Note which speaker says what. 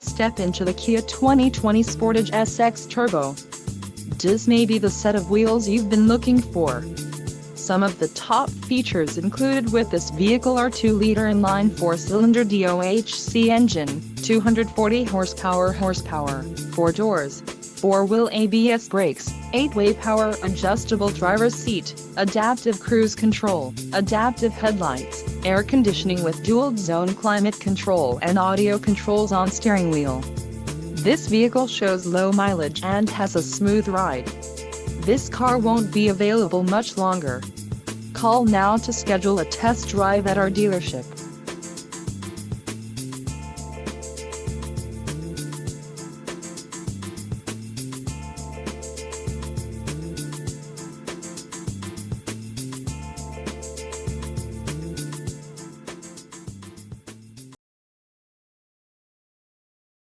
Speaker 1: Step into the Kia 2020 Sportage SX Turbo. This may be the set of wheels you've been looking for. Some of the top features included with this vehicle are 2-liter inline 4-cylinder DOHC engine, 240 horsepower, 4 doors, 4-wheel ABS brakes, 8-way power adjustable driver's seat, adaptive cruise control, adaptive headlights, air conditioning with dual-zone climate control and audio controls on steering wheel. This vehicle shows low mileage and has a smooth ride. This car won't be available much longer. Call now to schedule a test drive at our dealership.